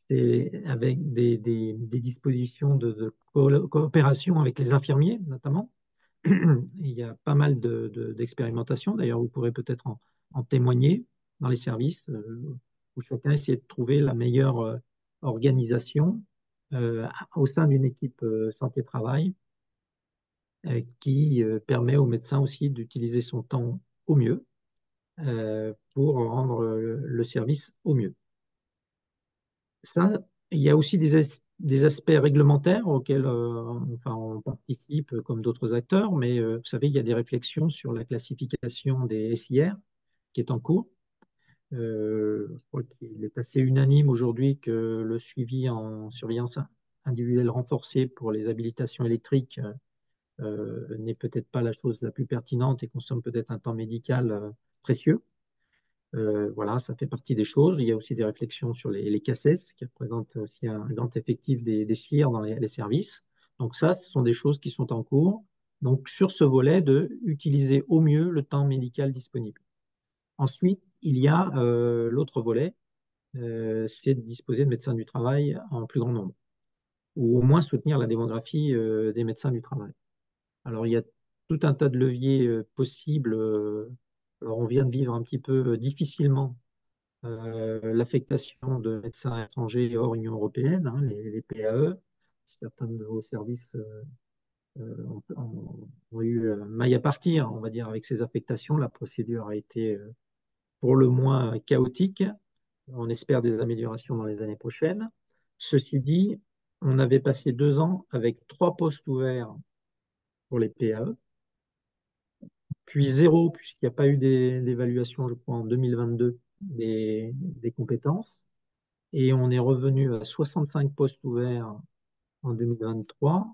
c'est avec des dispositions de coopération avec les infirmiers, notamment. Il y a pas mal d'expérimentations. D'ailleurs, vous pourrez peut-être en témoigner dans les services où chacun essaie de trouver la meilleure organisation au sein d'une équipe santé-travail qui permet au médecin aussi d'utiliser son temps au mieux pour rendre le service au mieux. Ça, il y a aussi des aspects réglementaires auxquels enfin, on participe comme d'autres acteurs, mais vous savez, il y a des réflexions sur la classification des SIR qui est en cours. Je crois qu'il est assez unanime aujourd'hui que le suivi en surveillance individuelle renforcée pour les habilitations électriques n'est peut-être pas la chose la plus pertinente et consomme peut-être un temps médical précieux. Voilà, ça fait partie des choses. Il y a aussi des réflexions sur les CACES, qui représentent aussi un grand effectif des CIR dans les services. Donc ça, ce sont des choses qui sont en cours. Donc sur ce volet, de utiliser au mieux le temps médical disponible. Ensuite, il y a l'autre volet, c'est de disposer de médecins du travail en plus grand nombre, ou au moins soutenir la démographie des médecins du travail. Alors il y a tout un tas de leviers possibles. Alors on vient de vivre un petit peu difficilement l'affectation de médecins étrangers hors Union européenne, hein, les PAE. Certains de vos services ont eu maille à partir, on va dire, avec ces affectations. La procédure a été pour le moins chaotique. On espère des améliorations dans les années prochaines. Ceci dit, on avait passé 2 ans avec 3 postes ouverts pour les PAE, puis zéro, puisqu'il n'y a pas eu d'évaluation, je crois, en 2022 des compétences. Et on est revenu à 65 postes ouverts en 2023,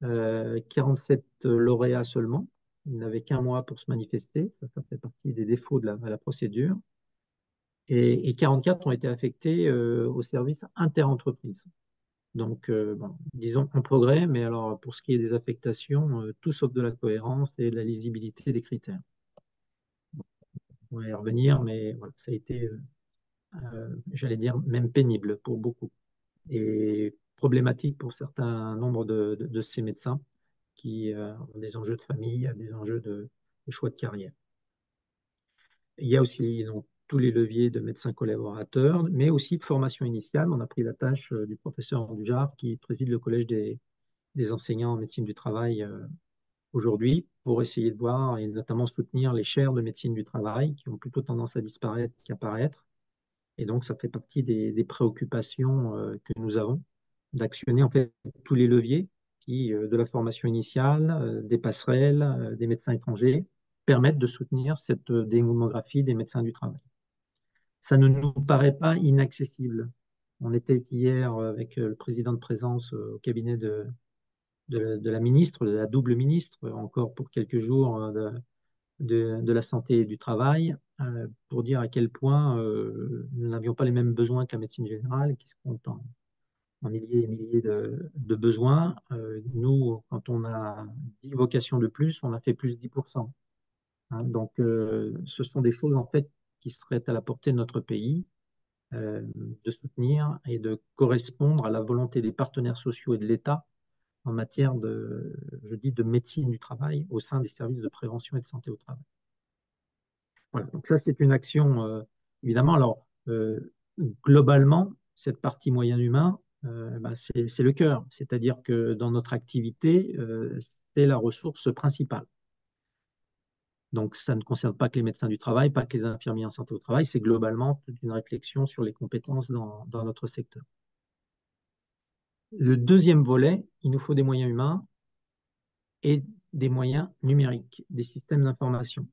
47 lauréats seulement. Ils n'avaient qu'un mois pour se manifester. Ça fait partie des défauts de la procédure. Et 44 ont été affectés au service interentreprise. Donc, bon, disons en progrès, mais alors pour ce qui est des affectations, tout sauf de la cohérence et de la lisibilité des critères. On va y revenir, mais voilà, ça a été, j'allais dire, même pénible pour beaucoup et problématique pour certains nombres de ces médecins qui ont des enjeux de famille, des enjeux de choix de carrière. Il y a aussi donc, tous les leviers de médecins collaborateurs, mais aussi de formation initiale. On a pris la tâche du professeur Dujar qui préside le collège des enseignants en médecine du travail aujourd'hui pour essayer de voir et notamment soutenir les chaires de médecine du travail qui ont plutôt tendance à disparaître qu'apparaître. Et donc, ça fait partie des préoccupations que nous avons, d'actionner en fait tous les leviers qui, de la formation initiale, des passerelles, des médecins étrangers, permettent de soutenir cette démographie des médecins du travail. Ça ne nous paraît pas inaccessible. On était hier avec le président de présence au cabinet de la ministre, de la double ministre, encore pour quelques jours de la santé et du travail, pour dire à quel point nous n'avions pas les mêmes besoins que la médecine générale, qui se compte en milliers et milliers de besoins. Nous, quand on a 10 vocations de plus, on a fait plus 10%. Hein. Donc, ce sont des choses en fait qui seraient à la portée de notre pays, de soutenir et de correspondre à la volonté des partenaires sociaux et de l'État en matière je dis, de médecine du travail au sein des services de prévention et de santé au travail. Voilà, donc ça, c'est une action, évidemment. Alors, globalement, cette partie moyen humain, bah, c'est le cœur. C'est-à-dire que dans notre activité, c'est la ressource principale. Donc, ça ne concerne pas que les médecins du travail, pas que les infirmiers en santé au travail, c'est globalement toute une réflexion sur les compétences dans notre secteur. Le deuxième volet, il nous faut des moyens humains et des moyens numériques, des systèmes d'information.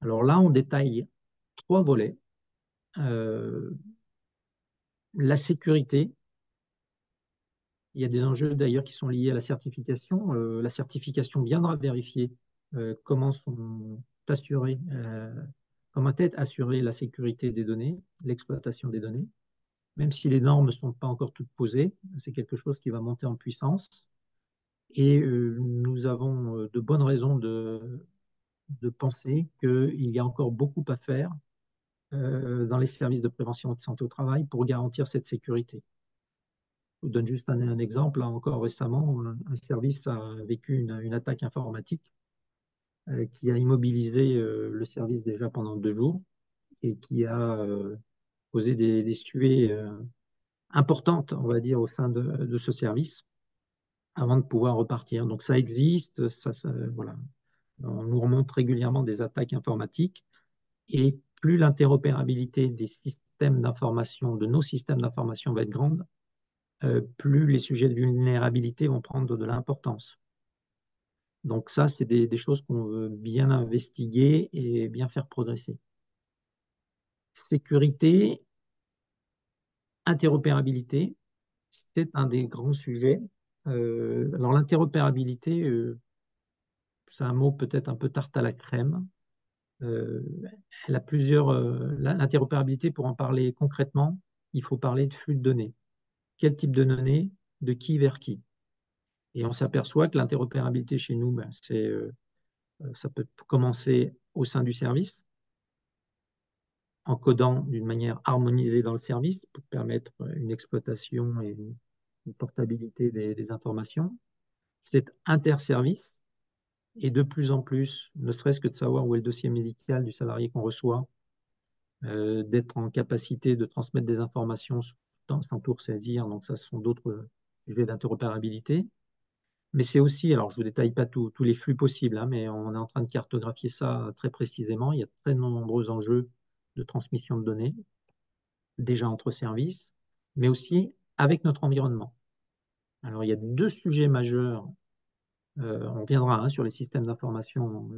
Alors là, on détaille 3 volets. La sécurité, il y a des enjeux d'ailleurs qui sont liés à la certification. La certification viendra vérifier comment sont assurées, comment est assurée la sécurité des données, l'exploitation des données. Même si les normes ne sont pas encore toutes posées, c'est quelque chose qui va monter en puissance. Et nous avons de bonnes raisons de penser qu'il y a encore beaucoup à faire dans les services de prévention de santé au travail pour garantir cette sécurité. Je vous donne juste un exemple. Là, encore récemment, un service a vécu une attaque informatique qui a immobilisé le service déjà pendant 2 jours et qui a causé des suées importantes, on va dire, au sein de ce service avant de pouvoir repartir. Donc ça existe, voilà. On nous remonte régulièrement des attaques informatiques et plus l'interopérabilité des systèmes d'information, de nos systèmes d'information va être grande, plus les sujets de vulnérabilité vont prendre de l'importance. Donc ça, c'est des choses qu'on veut bien investiguer et bien faire progresser. Sécurité, interopérabilité, c'est un des grands sujets. Alors l'interopérabilité, c'est un mot peut-être un peu tarte à la crème. Euh, Elle a plusieurs. L'interopérabilité, pour en parler concrètement, il faut parler de flux de données. Quel type de données, de qui vers qui? Et on s'aperçoit que l'interopérabilité chez nous, ben, ça peut commencer au sein du service, en codant d'une manière harmonisée dans le service pour permettre une exploitation et une portabilité des informations. C'est interservice et de plus en plus, ne serait-ce que de savoir où est le dossier médical du salarié qu'on reçoit, d'être en capacité de transmettre des informations sans tout ressaisir. Donc ça, ce sont d'autres sujets d'interopérabilité. Mais c'est aussi, alors je ne vous détaille pas tous les flux possibles, hein, mais on est en train de cartographier ça très précisément. Il y a très nombreux enjeux de transmission de données, déjà entre services, mais aussi avec notre environnement. Alors il y a 2 sujets majeurs. On reviendra hein, sur les systèmes d'information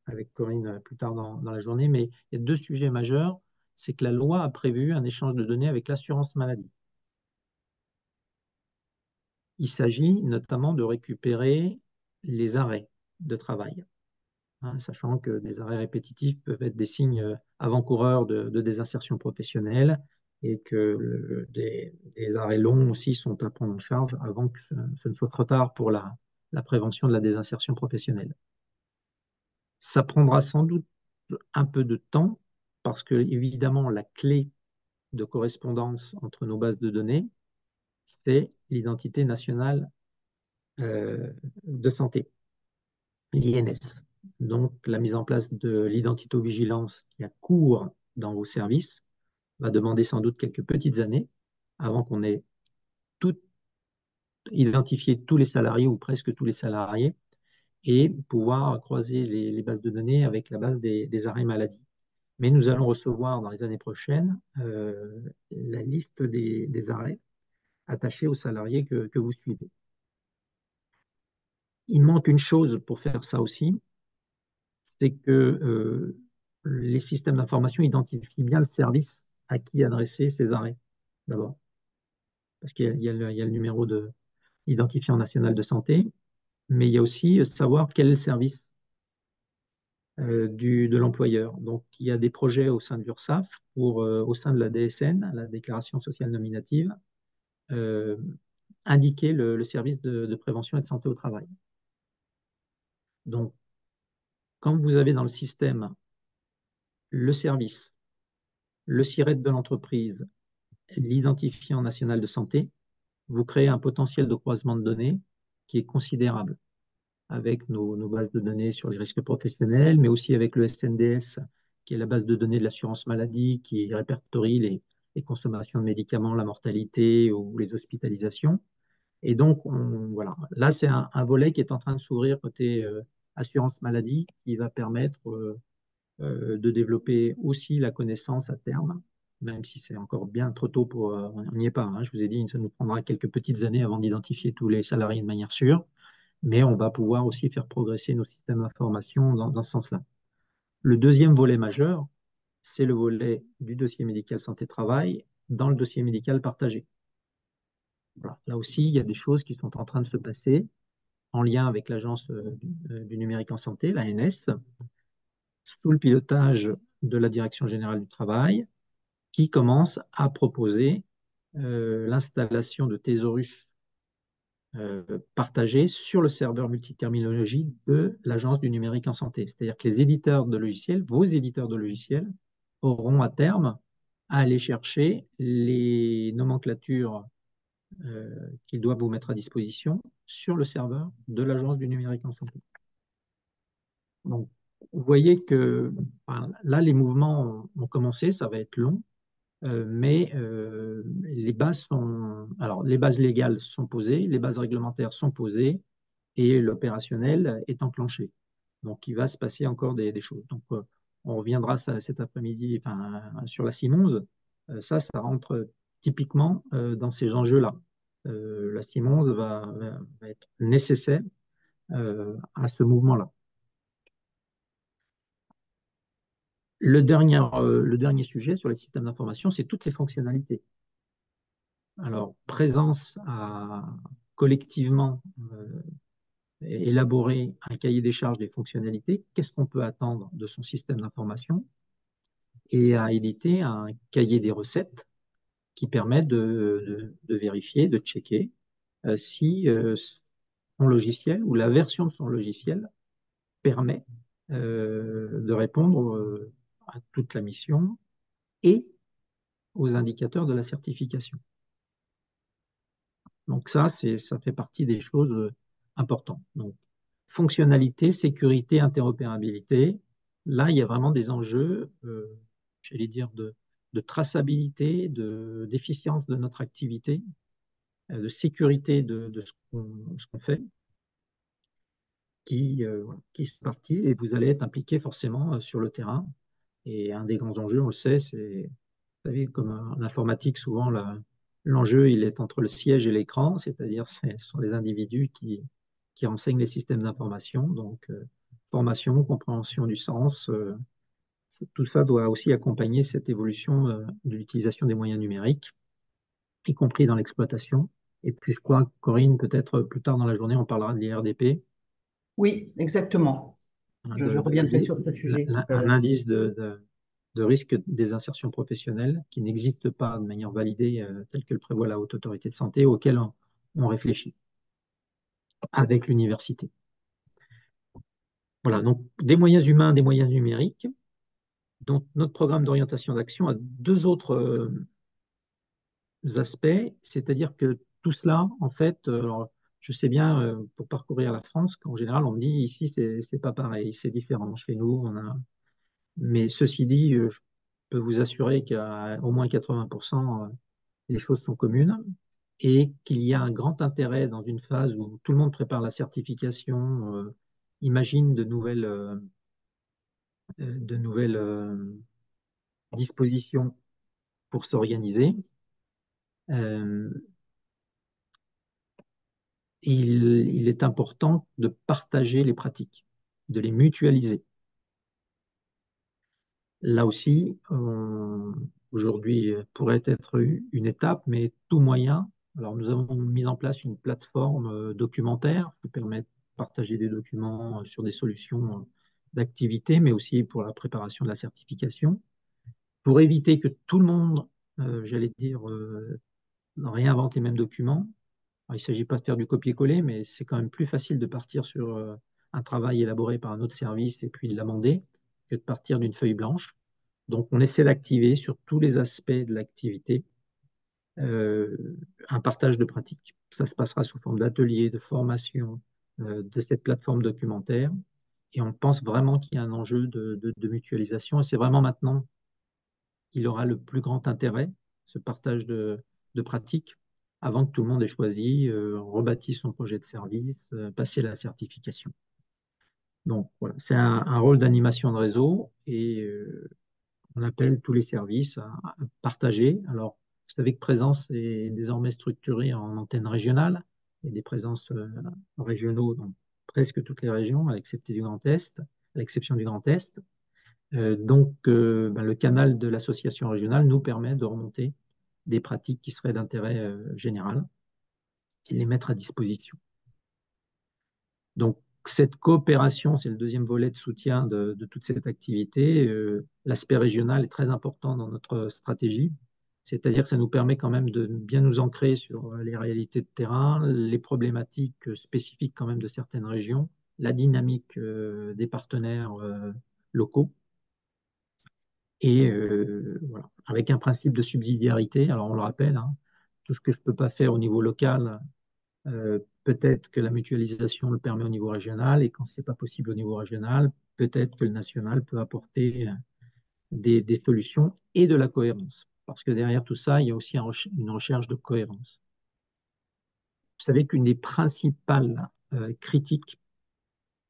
avec Corinne plus tard dans la journée, mais il y a 2 sujets majeurs. C'est que la loi a prévu un échange de données avec l'assurance maladie. Il s'agit notamment de récupérer les arrêts de travail, hein, sachant que des arrêts répétitifs peuvent être des signes avant-coureurs de désinsertion professionnelle et que des arrêts longs aussi sont à prendre en charge avant que ce ne soit trop tard pour la prévention de la désinsertion professionnelle. Ça prendra sans doute un peu de temps parce que, évidemment, la clé de correspondance entre nos bases de données, c'est l'identité nationale de santé, l'INS. Donc, la mise en place de l'identito-vigilance qui a cours dans vos services va demander sans doute quelques petites années avant qu'on ait tout identifié tous les salariés ou presque tous les salariés et pouvoir croiser les bases de données avec la base des arrêts maladie. Mais nous allons recevoir dans les années prochaines la liste des arrêts attachés aux salariés que vous suivez. Il manque une chose pour faire ça aussi, c'est que les systèmes d'information identifient bien le service à qui adresser ces arrêts, d'abord. Parce qu'il y a le numéro de identifiant national de santé, mais il y a aussi savoir quel est le service de l'employeur. Donc, il y a des projets au sein de l'URSSAF, au sein de la DSN, la déclaration sociale nominative, euh, indiquer le service de prévention et de santé au travail. Donc, quand vous avez dans le système le service, le SIRET de l'entreprise, l'identifiant national de santé, vous créez un potentiel de croisement de données qui est considérable avec nos bases de données sur les risques professionnels, mais aussi avec le SNDS, qui est la base de données de l'assurance maladie, qui répertorie les consommations de médicaments, la mortalité ou les hospitalisations. Et donc, voilà, là, c'est un volet qui est en train de s'ouvrir côté assurance maladie, qui va permettre de développer aussi la connaissance à terme, même si c'est encore bien trop tôt pour... on n'y est pas, hein, je vous ai dit, ça nous prendra quelques petites années avant d'identifier tous les salariés de manière sûre, mais on va pouvoir aussi faire progresser nos systèmes d'information dans ce sens-là. Le deuxième volet majeur, c'est le volet du dossier médical santé-travail dans le dossier médical partagé. Voilà. Là aussi, il y a des choses qui sont en train de se passer en lien avec l'Agence du numérique en santé, l'ANS, sous le pilotage de la Direction générale du travail, qui commence à proposer l'installation de thésaurus partagés sur le serveur multiterminologie de l'Agence du numérique en santé. C'est-à-dire que les éditeurs de logiciels, vos éditeurs de logiciels, auront à terme à aller chercher les nomenclatures qu'ils doivent vous mettre à disposition sur le serveur de l'Agence du numérique en santé. Donc, vous voyez que enfin, là, les mouvements ont commencé, ça va être long, mais les bases sont, alors les bases légales sont posées, les bases réglementaires sont posées et l'opérationnel est enclenché. Donc, il va se passer encore des choses. Donc, on reviendra cet après-midi enfin, sur la CIM11. Ça rentre typiquement dans ces enjeux-là. La CIM11 va être nécessaire à ce mouvement-là. Le dernier sujet sur les systèmes d'information, c'est toutes les fonctionnalités. Alors, présence à collectivement élaborer un cahier des charges des fonctionnalités, qu'est-ce qu'on peut attendre de son système d'information, et à éditer un cahier des recettes qui permet de vérifier, de checker si son logiciel ou la version de son logiciel permet de répondre à toute la mission et aux indicateurs de la certification. Donc ça fait partie des choses importantes. Donc, fonctionnalité, sécurité, interopérabilité. Là, il y a vraiment des enjeux, j'allais dire, de traçabilité, d'efficience de notre activité, de sécurité de ce qu'on fait, voilà, qui sont partis et vous allez être impliqué forcément sur le terrain. Et un des grands enjeux, on le sait, c'est, vous savez, comme en informatique, souvent, l'enjeu, il est entre le siège et l'écran, c'est-à-dire ce sont les individus qui renseignent les systèmes d'information. Donc, formation, compréhension du sens, tout ça doit aussi accompagner cette évolution de l'utilisation des moyens numériques, y compris dans l'exploitation. Et puis, je crois, Corinne, peut-être plus tard dans la journée, on parlera de l'IRDP, Oui, exactement. hein, Je reviendrai sur ce sujet tout à un l'heure. indice de risque des insertions professionnelles qui n'existe pas de manière validée telle que le prévoit la Haute Autorité de Santé, auquel on réfléchit avec l'université. Voilà, donc des moyens humains, des moyens numériques. Donc notre programme d'orientation d'action a deux autres aspects, c'est-à-dire que tout cela, en fait, alors, je sais bien, pour parcourir la France, qu'en général, on me dit ici, c'est pas pareil, c'est différent. Chez nous, on a. Mais ceci dit, je peux vous assurer qu'à au moins 80%, les choses sont communes et qu'il y a un grand intérêt dans une phase où tout le monde prépare la certification, imagine de nouvelles dispositions pour s'organiser. Euh, il est important de partager les pratiques, de les mutualiser. Là aussi, aujourd'hui pourrait être une étape, mais tout moyen. Alors, nous avons mis en place une plateforme documentaire qui permet de partager des documents sur des solutions d'activité, mais aussi pour la préparation de la certification, pour éviter que tout le monde, j'allais dire, réinvente les mêmes documents. Alors, il ne s'agit pas de faire du copier-coller, mais c'est quand même plus facile de partir sur un travail élaboré par un autre service et puis de l'amender que de partir d'une feuille blanche. Donc, on essaie d'activer sur tous les aspects de l'activité un partage de pratiques. Ça se passera sous forme d'ateliers, de formation, de cette plateforme documentaire. Et on pense vraiment qu'il y a un enjeu de mutualisation. Et c'est vraiment maintenant qu'il aura le plus grand intérêt, ce partage de pratiques, avant que tout le monde ait choisi, rebâti son projet de service, passé la certification. Donc voilà, c'est un rôle d'animation de réseau et on appelle tous les services à partager. Alors, vous savez que Présence est désormais structurée en antennes régionales. Il y a des présences régionaux dans presque toutes les régions, à l'exception du Grand Est. À l'exception du Grand Est. Donc, ben, le canal de l'association régionale nous permet de remonter des pratiques qui seraient d'intérêt général et les mettre à disposition. Donc, cette coopération, c'est le deuxième volet de soutien de toute cette activité. L'aspect régional est très important dans notre stratégie, c'est-à-dire que ça nous permet quand même de bien nous ancrer sur les réalités de terrain, les problématiques spécifiques quand même de certaines régions, la dynamique des partenaires locaux. Et voilà, avec un principe de subsidiarité. Alors on le rappelle, hein, tout ce que je ne peux pas faire au niveau local, peut-être que la mutualisation le permet au niveau régional, et quand ce n'est pas possible au niveau régional, peut-être que le national peut apporter des solutions et de la cohérence. Parce que derrière tout ça, il y a aussi une recherche de cohérence. Vous savez qu'une des principales critiques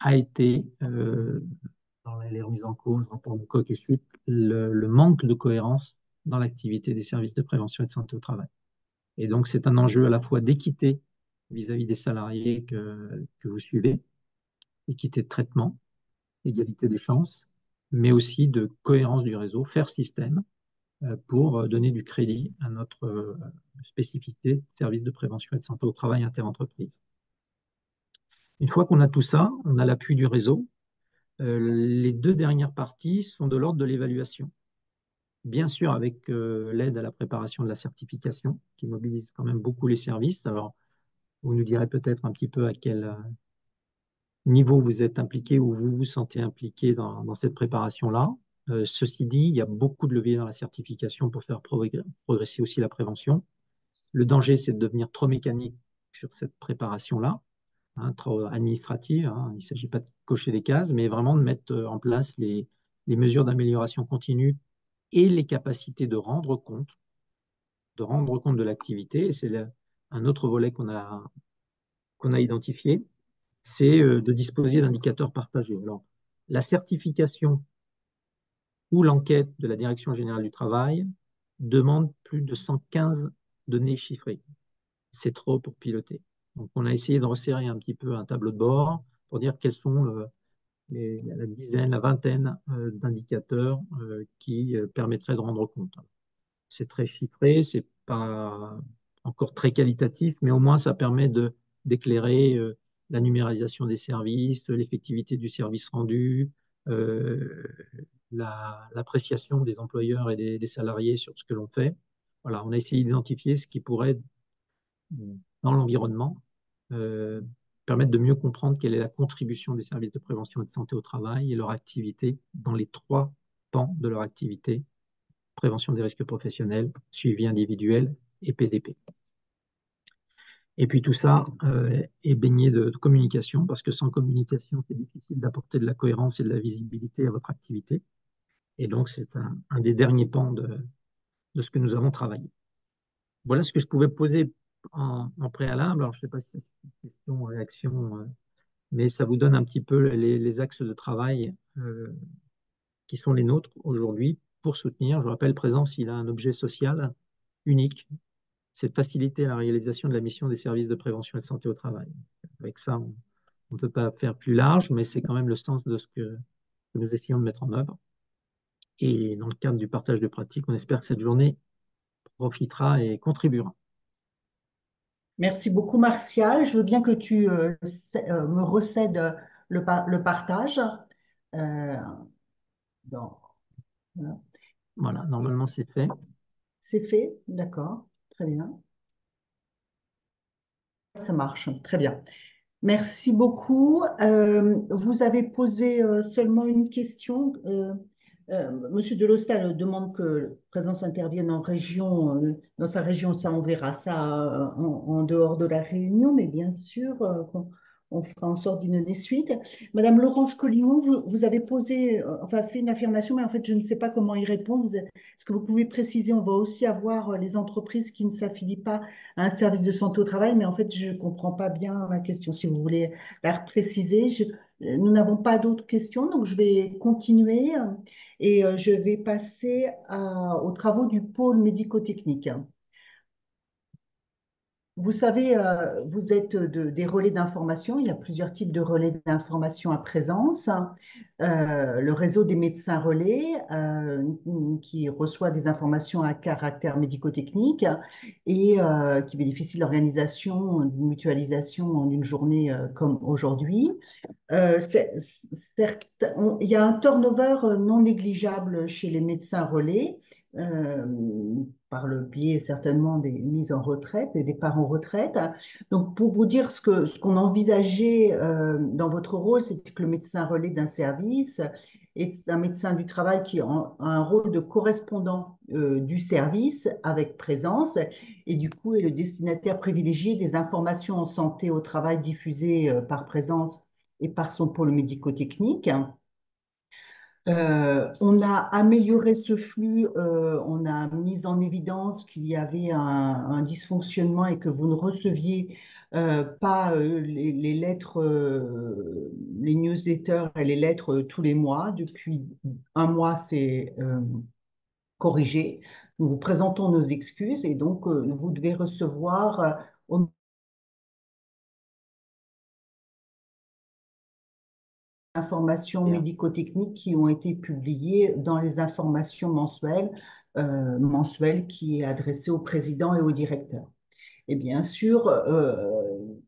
a été, dans les remises en cause, rapport de Coq et suite, le manque de cohérence dans l'activité des services de prévention et de santé au travail. Et donc, c'est un enjeu à la fois d'équité vis-à-vis des salariés que vous suivez, équité de traitement, égalité des chances, mais aussi de cohérence du réseau, faire système pour donner du crédit à notre spécificité service de prévention et de santé au travail interentreprise. Une fois qu'on a tout ça, on a l'appui du réseau. Les deux dernières parties sont de l'ordre de l'évaluation. Bien sûr, avec l'aide à la préparation de la certification, qui mobilise quand même beaucoup les services. Alors, vous nous direz peut-être un petit peu à quel niveau vous êtes impliqué ou vous vous sentez impliqué dans cette préparation-là. Ceci dit, il y a beaucoup de leviers dans la certification pour faire progresser aussi la prévention. Le danger, c'est de devenir trop mécanique sur cette préparation-là, hein, trop administrative. Hein. Il ne s'agit pas de cocher des cases, mais vraiment de mettre en place les mesures d'amélioration continue et les capacités de rendre compte de l'activité. C'est un autre volet qu'on a identifié, c'est de disposer d'indicateurs partagés. Alors, la certification ou l'enquête de la Direction générale du travail demande plus de 115 données chiffrées. C'est trop pour piloter. Donc, on a essayé de resserrer un petit peu un tableau de bord pour dire quels sont la dizaine, la vingtaine d'indicateurs qui permettraient de rendre compte. C'est très chiffré, c'est pas encore très qualitatif, mais au moins ça permet d'éclairer la numérisation des services, l'effectivité du service rendu, euh, l'appréciation des employeurs et des salariés sur ce que l'on fait. Voilà, on a essayé d'identifier ce qui pourrait, dans l'environnement, euh, permettre de mieux comprendre quelle est la contribution des services de prévention et de santé au travail et leur activité dans les trois pans de leur activité: prévention des risques professionnels, suivi individuel et PDP. Et puis tout ça est baigné de communication, parce que sans communication, c'est difficile d'apporter de la cohérence et de la visibilité à votre activité. Et donc, c'est un des derniers pans de ce que nous avons travaillé. Voilà ce que je pouvais poser en préalable. Alors, je ne sais pas si c'est une question, réaction, mais ça vous donne un petit peu les axes de travail qui sont les nôtres aujourd'hui pour soutenir. Je rappelle, Présence, il a un objet social unique, c'est de faciliter la réalisation de la mission des services de prévention et de santé au travail. Avec ça, on ne peut pas faire plus large, mais c'est quand même le sens de ce que nous essayons de mettre en œuvre. Et dans le cadre du partage de pratiques, on espère que cette journée profitera et contribuera. Merci beaucoup, Martial. Je veux bien que tu me recèdes le partage. Euh, dans- voilà. Voilà, normalement c'est fait. C'est fait, d'accord, très bien. Ça marche, très bien. Merci beaucoup. Vous avez posé seulement une question. Monsieur Delostal demande que Présence intervienne en région, dans sa région. Ça, on verra ça en dehors de la réunion, mais bien sûr, on fera en sorte d'y donner suite. Madame Laurence Collignon, vous avez posé, enfin fait une affirmation, mais en fait, je ne sais pas comment y répondre. Est-ce que vous pouvez préciser? On va aussi avoir les entreprises qui ne s'affilient pas à un service de santé au travail, mais en fait, je ne comprends pas bien la question. Si vous voulez la préciser, nous n'avons pas d'autres questions, donc je vais continuer et je vais passer aux travaux du pôle médico-technique. Vous savez, vous êtes des relais d'information. Il y a plusieurs types de relais d'information à présence. Le réseau des médecins relais qui reçoit des informations à caractère médico-technique et qui bénéficie de l'organisation d'une mutualisation en une journée comme aujourd'hui. Il y a un turnover non négligeable chez les médecins relais, euh, par le biais certainement des mises en retraite, des départs en retraite. Donc, pour vous dire ce qu'on envisageait dans votre rôle, c'était que le médecin relais d'un service est un médecin du travail qui a un rôle de correspondant du service avec présence et du coup est le destinataire privilégié des informations en santé au travail diffusées par présence et par son pôle médico-technique. On a amélioré ce flux, on a mis en évidence qu'il y avait un dysfonctionnement et que vous ne receviez pas les lettres, les newsletters et les lettres tous les mois. Depuis un mois, c'est corrigé. Nous vous présentons nos excuses et donc vous devez recevoir au informations Bien. médico-techniques qui ont été publiées dans les informations mensuelles qui est adressée au président et au directeur. Et bien sûr,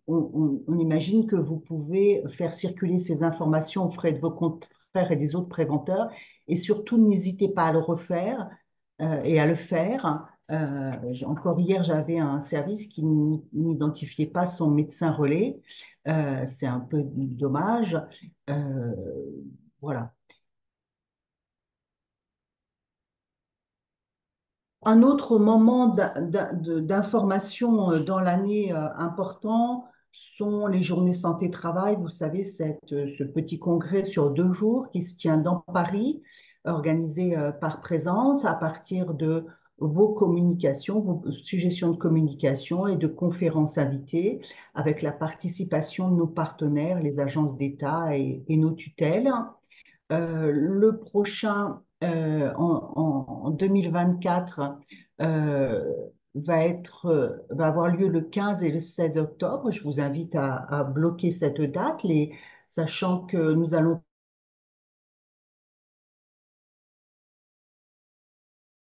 on imagine que vous pouvez faire circuler ces informations aux frais de vos confrères et des autres préventeurs. Et surtout, n'hésitez pas à le refaire et à le faire. Encore hier, j'avais un service qui n'identifiait pas son médecin relais. C'est un peu dommage. Euh, voilà. Un autre moment d'information dans l'année important sont les journées santé-travail. Vous savez, ce petit congrès sur 2 jours qui se tient dans Paris, organisé par présence à partir de vos communications, vos suggestions de communication et de conférences invitées avec la participation de nos partenaires, les agences d'État et nos tutelles. Le prochain, en 2024, euh, va avoir lieu le 15 et le 16 octobre. Je vous invite à bloquer cette date, sachant que nous allons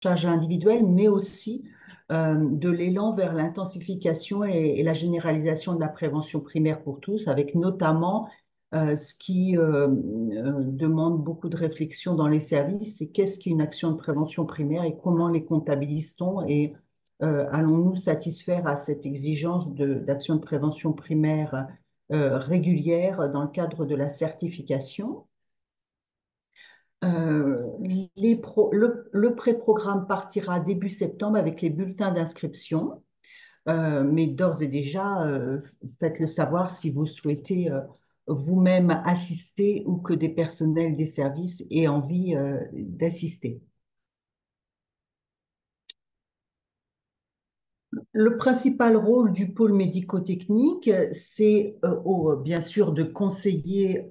charge individuelle, mais aussi de l'élan vers l'intensification et la généralisation de la prévention primaire pour tous, avec notamment ce qui demande beaucoup de réflexion dans les services, c'est qu'est-ce qu'une action de prévention primaire et comment les comptabilise-t-on et allons-nous satisfaire à cette exigence d'action de prévention primaire régulière dans le cadre de la certification. Le pré-programme partira début septembre avec les bulletins d'inscription, mais d'ores et déjà, faites-le savoir si vous souhaitez vous-même assister ou que des personnels des services aient envie d'assister. Le principal rôle du pôle médico-technique, c'est bien sûr de conseiller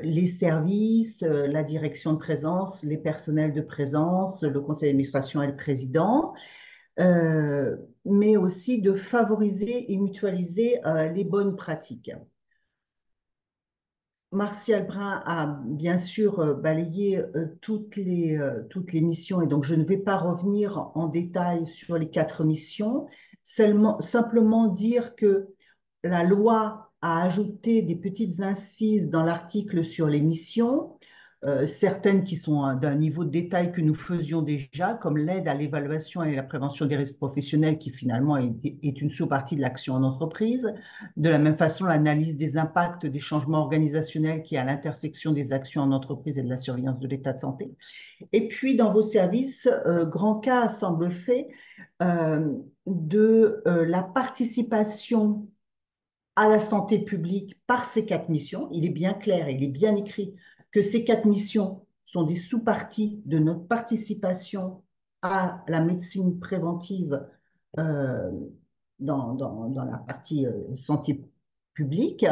les services, la direction de présence, les personnels de présence, le conseil d'administration et le président, euh, mais aussi de favoriser et mutualiser les bonnes pratiques. Martial Brun a bien sûr balayé toutes les missions et donc je ne vais pas revenir en détail sur les 4 missions, simplement dire que la loi a ajouté des petites incises dans l'article sur les missions, certaines qui sont d'un niveau de détail que nous faisions déjà, comme l'aide à l'évaluation et la prévention des risques professionnels, qui finalement est une sous-partie de l'action en entreprise. De la même façon, l'analyse des impacts des changements organisationnels qui est à l'intersection des actions en entreprise et de la surveillance de l'état de santé. Et puis, dans vos services, grand cas semble fait de la participation à la santé publique par ces 4 missions. Il est bien clair, il est bien écrit que ces 4 missions sont des sous-parties de notre participation à la médecine préventive euh, dans la partie santé publique,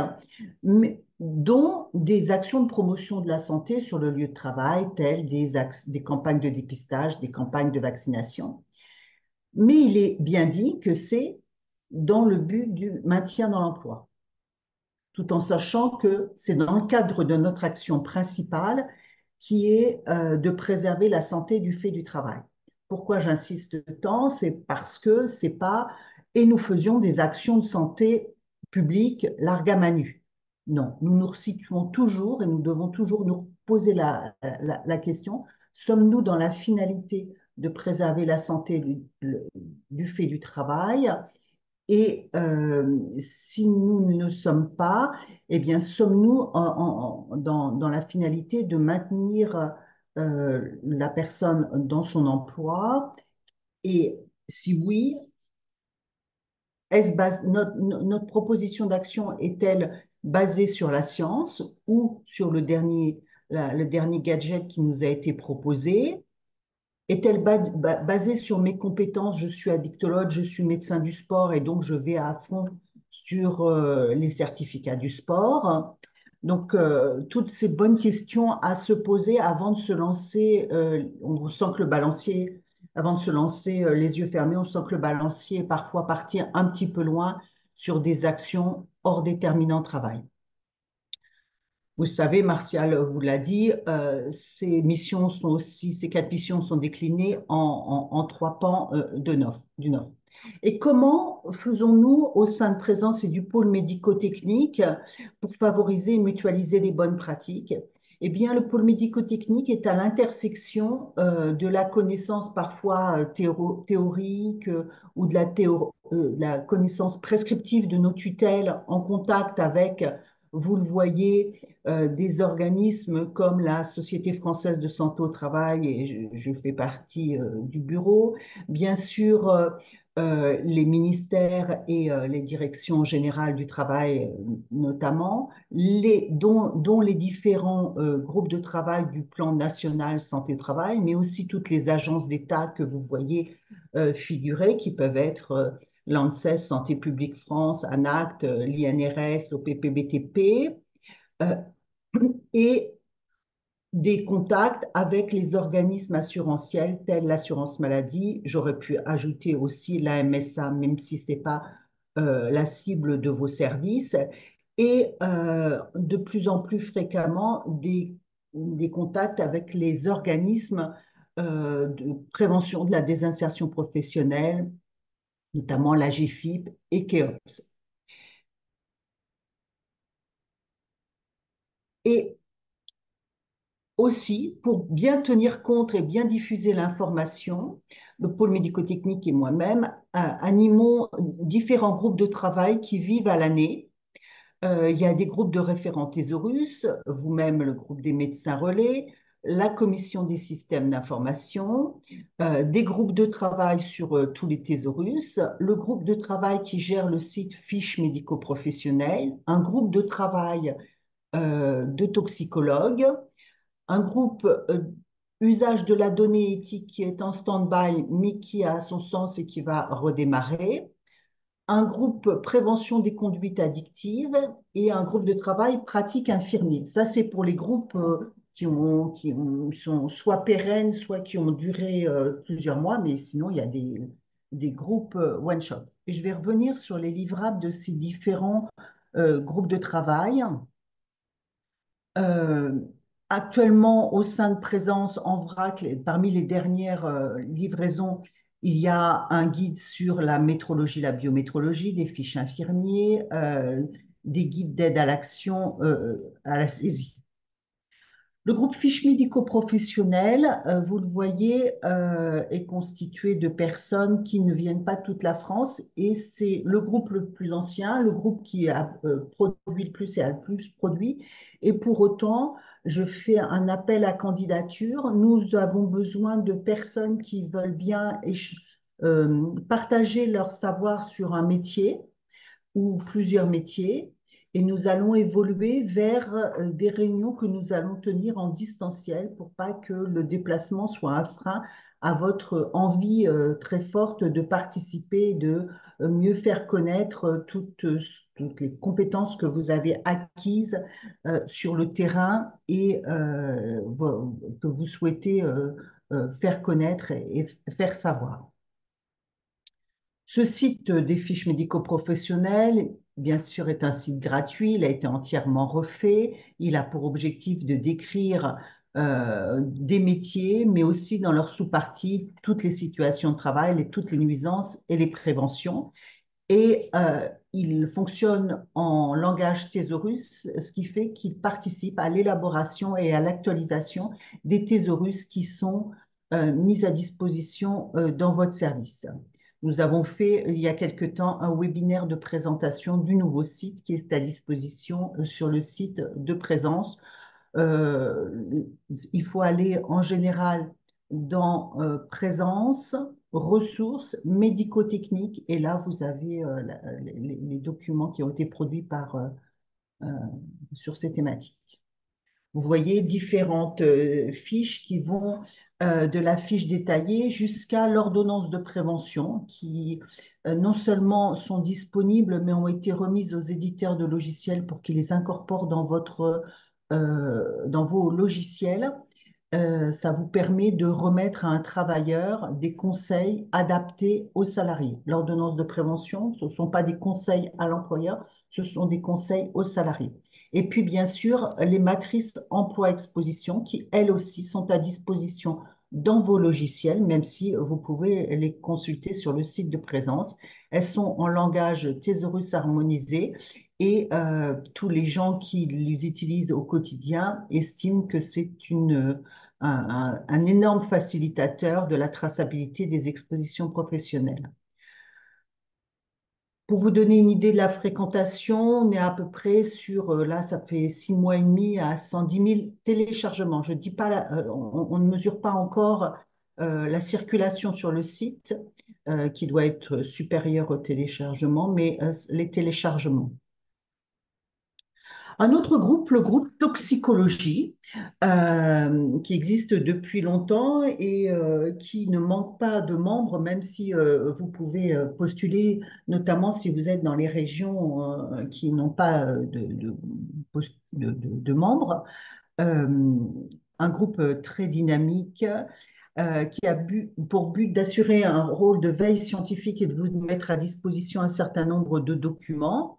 mais, dont des actions de promotion de la santé sur le lieu de travail, telles des campagnes de dépistage, des campagnes de vaccination. Mais il est bien dit que c'est dans le but du maintien dans l'emploi, tout en sachant que c'est dans le cadre de notre action principale qui est de préserver la santé du fait du travail. Pourquoi j'insiste tant? C'est parce que c'est pas et nous faisions des actions de santé publique larga manu. Non, nous nous situons toujours et nous devons toujours nous poser la question, sommes-nous dans la finalité de préserver la santé du fait du travail Et si nous ne le sommes pas, eh bien, sommes-nous dans la finalité de maintenir la personne dans son emploi? Et si oui, notre proposition d'action est-elle basée sur la science ou sur le dernier gadget qui nous a été proposé? Est-elle basée sur mes compétences? Je suis addictologue, je suis médecin du sport et donc je vais à fond sur les certificats du sport. Donc, toutes ces bonnes questions à se poser avant de se lancer. On sent que le balancier, avant de se lancer les yeux fermés, on sent que le balancier est parfois partir un petit peu loin sur des actions hors déterminant travail. Vous savez, Martial vous l'a dit, ces 4 missions sont déclinées en 3 pans d'une offre. Et comment faisons-nous au sein de Présence et du pôle médico-technique pour favoriser et mutualiser les bonnes pratiques? Eh bien, le pôle médico-technique est à l'intersection de la connaissance parfois théorique ou de la connaissance prescriptive de nos tutelles en contact avec, vous le voyez, des organismes comme la Société française de santé au travail, et je fais partie du bureau, bien sûr les ministères et les directions générales du travail notamment, dont les différents groupes de travail du plan national santé au travail, mais aussi toutes les agences d'État que vous voyez figurer, qui peuvent être l'ANSES, Santé publique France, ANACT, l'INRS, l'OPPBTP, euh, et des contacts avec les organismes assurantiels tels l'assurance maladie. J'aurais pu ajouter aussi la MSA, même si ce n'est pas la cible de vos services, et de plus en plus fréquemment des contacts avec les organismes de prévention de la désinsertion professionnelle, notamment la GFIP et KEOPS. Et aussi, pour bien tenir compte et bien diffuser l'information, le pôle médico-technique et moi-même animons différents groupes de travail qui vivent à l'année. Il y a des groupes de référents thésaurus, vous-même le groupe des médecins relais, la commission des systèmes d'information, des groupes de travail sur tous les thésaurus, le groupe de travail qui gère le site fiches médico-professionnelles, un groupe de travail de toxicologues, un groupe usage de la donnée éthique qui est en stand-by, mais qui a son sens et qui va redémarrer, un groupe prévention des conduites addictives et un groupe de travail pratique infirmier. Ça, c'est pour les groupes sont soit pérennes, soit qui ont duré plusieurs mois, mais sinon, il y a des groupes one-shot. Et je vais revenir sur les livrables de ces différents groupes de travail. Euh, Actuellement, au sein de Présence en vrac, parmi les dernières livraisons, il y a un guide sur la métrologie, la biométrologie, des fiches infirmiers, des guides d'aide à l'action, à la saisie. Le groupe fiches médico-professionnelles, vous le voyez, est constitué de personnes qui ne viennent pas de toute la France et c'est le groupe le plus ancien, le groupe qui a produit le plus et a le plus produit. Et pour autant, je fais un appel à candidature. Nous avons besoin de personnes qui veulent bien partager leur savoir sur un métier ou plusieurs métiers. Et nous allons évoluer vers des réunions que nous allons tenir en distanciel pour pas que le déplacement soit un frein à votre envie très forte de participer, de mieux faire connaître toutes les compétences que vous avez acquises sur le terrain et que vous souhaitez faire connaître et faire savoir. Ce site des fiches médico-professionnelles, bien sûr, est un site gratuit. Il a été entièrement refait. Il a pour objectif de décrire des métiers, mais aussi dans leur sous-partie, toutes les situations de travail, toutes les nuisances et les préventions. Et il fonctionne en langage thésaurus, ce qui fait qu'il participe à l'élaboration et à l'actualisation des thésaurus qui sont mis à disposition dans votre service. Nous avons fait il y a quelque temps un webinaire de présentation du nouveau site qui est à disposition sur le site de Présence. Euh, il faut aller en général dans Présence, ressources, médico-techniques, et là vous avez les documents qui ont été produits euh, sur ces thématiques. Vous voyez différentes fiches qui vont de la fiche détaillée jusqu'à l'ordonnance de prévention qui non seulement sont disponibles, mais ont été remises aux éditeurs de logiciels pour qu'ils les incorporent dans vos logiciels. Ça vous permet de remettre à un travailleur des conseils adaptés aux salariés. L'ordonnance de prévention, ce ne sont pas des conseils à l'employeur, ce sont des conseils aux salariés. Et puis, bien sûr, les matrices emploi-exposition qui, elles aussi, sont à disposition dans vos logiciels, même si vous pouvez les consulter sur le site de Présence. Elles sont en langage thésaurus harmonisé et tous les gens qui les utilisent au quotidien estiment que c'est un énorme facilitateur de la traçabilité des expositions professionnelles. Pour vous donner une idée de la fréquentation, on est à peu près sur, là, ça fait 6 mois et demi à 110 000 téléchargements. Je dis pas, on ne mesure pas encore la circulation sur le site, qui doit être supérieure au téléchargement, mais les téléchargements. Un autre groupe, le groupe Toxicologie, qui existe depuis longtemps et qui ne manque pas de membres, même si vous pouvez postuler, notamment si vous êtes dans les régions qui n'ont pas de membres. Euh, un groupe très dynamique qui a pour but d'assurer un rôle de veille scientifique et de vous mettre à disposition un certain nombre de documents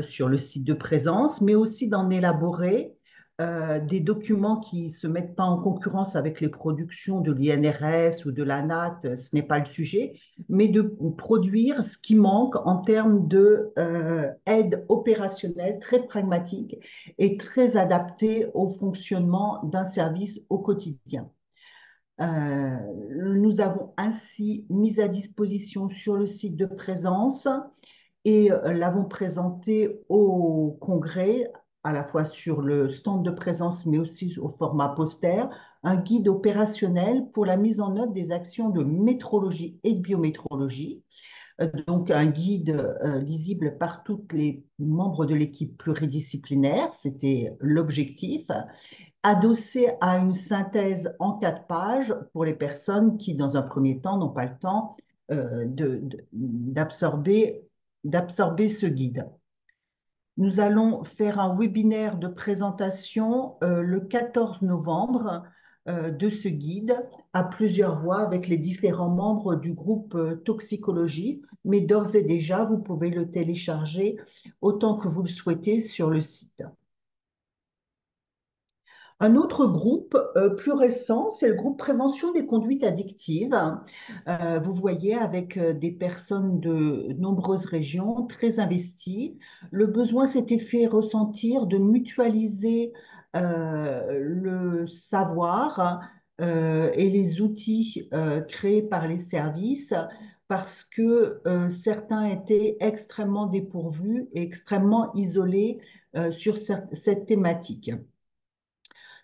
sur le site de Présence, mais aussi d'en élaborer des documents qui ne se mettent pas en concurrence avec les productions de l'INRS ou de l'ANAT, ce n'est pas le sujet, mais de produire ce qui manque en termes de aide opérationnelle très pragmatique et très adaptée au fonctionnement d'un service au quotidien. Nous avons ainsi mis à disposition sur le site de Présence et l'avons présenté au congrès, à la fois sur le stand de Présence, mais aussi au format poster, un guide opérationnel pour la mise en œuvre des actions de métrologie et de biométrologie. Donc, un guide lisible par tous les membres de l'équipe pluridisciplinaire, c'était l'objectif, adossé à une synthèse en 4 pages pour les personnes qui, dans un premier temps, n'ont pas le temps d'absorber ce guide. Nous allons faire un webinaire de présentation le 14 novembre de ce guide à plusieurs voix avec les différents membres du groupe Toxicologie, mais d'ores et déjà, vous pouvez le télécharger autant que vous le souhaitez sur le site. Un autre groupe plus récent, c'est le groupe Prévention des conduites addictives. Vous voyez, avec des personnes de nombreuses régions très investies, le besoin s'était fait ressentir de mutualiser le savoir et les outils créés par les services parce que certains étaient extrêmement dépourvus et extrêmement isolés sur cette thématique.